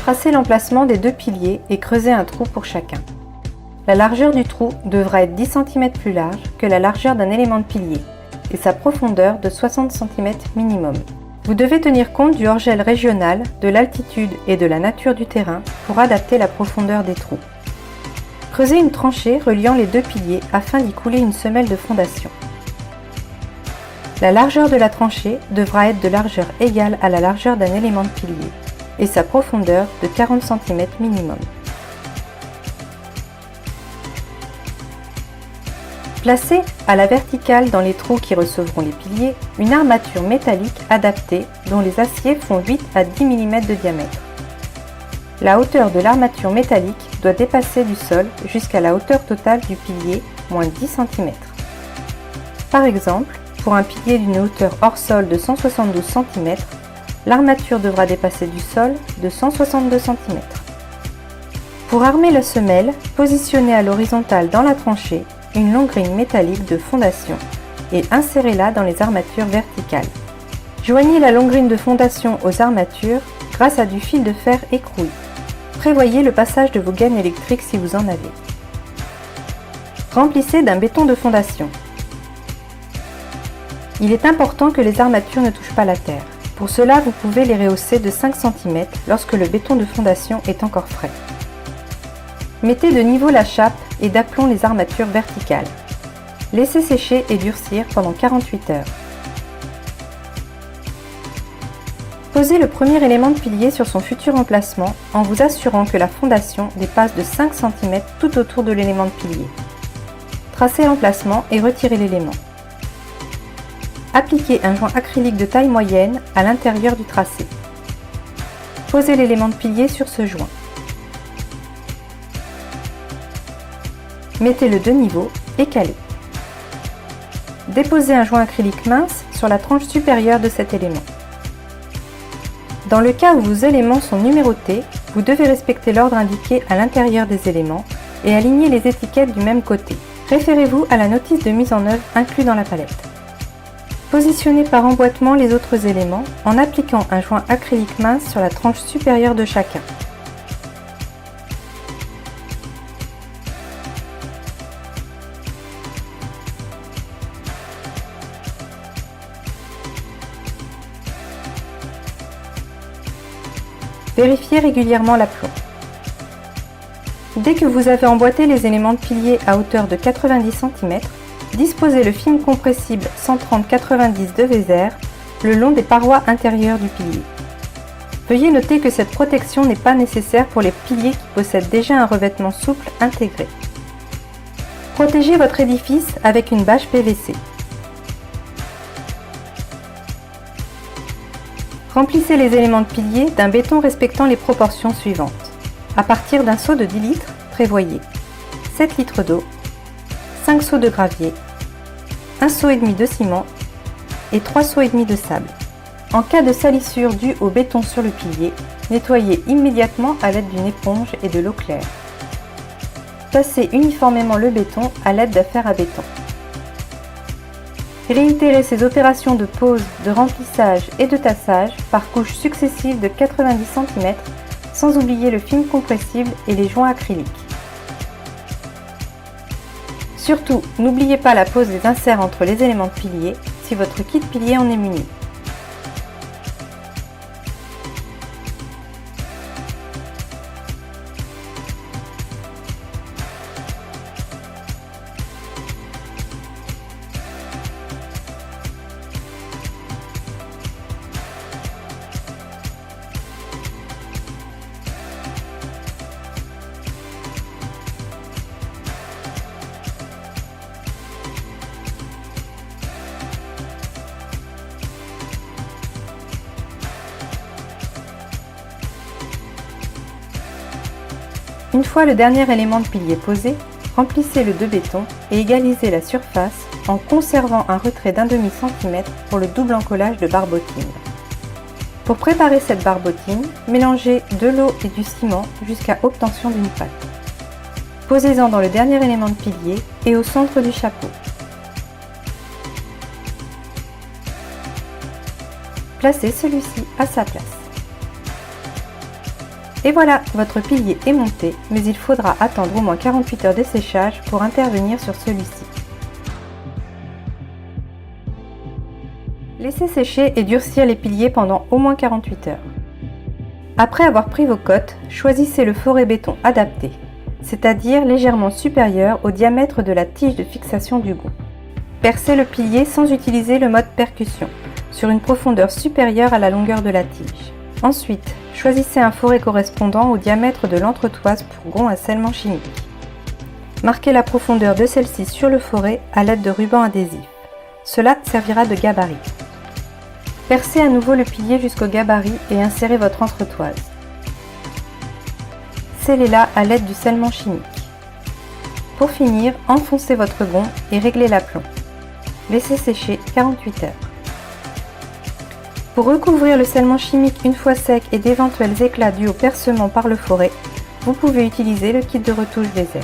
Tracez l'emplacement des deux piliers et creusez un trou pour chacun. La largeur du trou devra être 10 cm plus large que la largeur d'un élément de pilier et sa profondeur de 60 cm minimum. Vous devez tenir compte du hors-gel régional, de l'altitude et de la nature du terrain pour adapter la profondeur des trous. Creusez une tranchée reliant les deux piliers afin d'y couler une semelle de fondation. La largeur de la tranchée devra être de largeur égale à la largeur d'un élément de pilier et sa profondeur de 40 cm minimum. Placez à la verticale dans les trous qui recevront les piliers une armature métallique adaptée dont les aciers font 8 à 10 mm de diamètre. La hauteur de l'armature métallique doit dépasser du sol jusqu'à la hauteur totale du pilier, moins 10 cm. Par exemple, pour un pilier d'une hauteur hors sol de 172 cm, l'armature devra dépasser du sol de 162 cm. Pour armer la semelle, positionnez à l'horizontale dans la tranchée une longue grille métallique de fondation et insérez-la dans les armatures verticales. Joignez la longue grille de fondation aux armatures grâce à du fil de fer écroué. Prévoyez le passage de vos gaines électriques si vous en avez. Remplissez d'un béton de fondation. Il est important que les armatures ne touchent pas la terre. Pour cela, vous pouvez les rehausser de 5 cm lorsque le béton de fondation est encore frais. Mettez de niveau la chape et d'aplomb les armatures verticales. Laissez sécher et durcir pendant 48 heures. Posez le premier élément de pilier sur son futur emplacement en vous assurant que la fondation dépasse de 5 cm tout autour de l'élément de pilier. Tracez l'emplacement et retirez l'élément. Appliquez un joint acrylique de taille moyenne à l'intérieur du tracé. Posez l'élément de pilier sur ce joint. Mettez-le de niveau et calez. Déposez un joint acrylique mince sur la tranche supérieure de cet élément. Dans le cas où vos éléments sont numérotés, vous devez respecter l'ordre indiqué à l'intérieur des éléments et aligner les étiquettes du même côté. Référez-vous à la notice de mise en œuvre inclue dans la palette. Positionnez par emboîtement les autres éléments en appliquant un joint acrylique mince sur la tranche supérieure de chacun. Vérifiez régulièrement l'aplomb. Dès que vous avez emboîté les éléments de pilier à hauteur de 90 cm, disposez le film compressible 130-90 de Weser le long des parois intérieures du pilier. Veuillez noter que cette protection n'est pas nécessaire pour les piliers qui possèdent déjà un revêtement souple intégré. Protégez votre édifice avec une bâche PVC. Remplissez les éléments de pilier d'un béton respectant les proportions suivantes. À partir d'un seau de 10 litres, prévoyez 7 litres d'eau, 5 seaux de gravier, 1 seau et demi de ciment et 3 seaux et demi de sable. En cas de salissure due au béton sur le pilier, nettoyez immédiatement à l'aide d'une éponge et de l'eau claire. Tassez uniformément le béton à l'aide d'un fer à béton. Réitérez ces opérations de pose, de remplissage et de tassage par couches successives de 90 cm, sans oublier le film compressible et les joints acryliques. Surtout, n'oubliez pas la pose des inserts entre les éléments de pilier si votre kit pilier en est muni. Une fois le dernier élément de pilier posé, remplissez-le de béton et égalisez la surface en conservant un retrait d'1/2 cm pour le double encollage de barbotine. Pour préparer cette barbotine, mélangez de l'eau et du ciment jusqu'à obtention d'une pâte. Posez-en dans le dernier élément de pilier et au centre du chapeau. Placez celui-ci à sa place. Et voilà, votre pilier est monté, mais il faudra attendre au moins 48 heures de séchage pour intervenir sur celui-ci. Laissez sécher et durcir les piliers pendant au moins 48 heures. Après avoir pris vos cotes, choisissez le forêt béton adapté, c'est-à-dire légèrement supérieur au diamètre de la tige de fixation du gond. Percez le pilier sans utiliser le mode percussion, sur une profondeur supérieure à la longueur de la tige. Ensuite, choisissez un forêt correspondant au diamètre de l'entretoise pour gond à scellement chimique. Marquez la profondeur de celle-ci sur le forêt à l'aide de ruban adhésif. Cela servira de gabarit. Percez à nouveau le pilier jusqu'au gabarit et insérez votre entretoise. Scellez-la à l'aide du scellement chimique. Pour finir, enfoncez votre gond et réglez l'aplomb. Laissez sécher 48 heures. Pour recouvrir le scellement chimique une fois sec et d'éventuels éclats dus au percement par le forêt, vous pouvez utiliser le kit de retouche Vezel.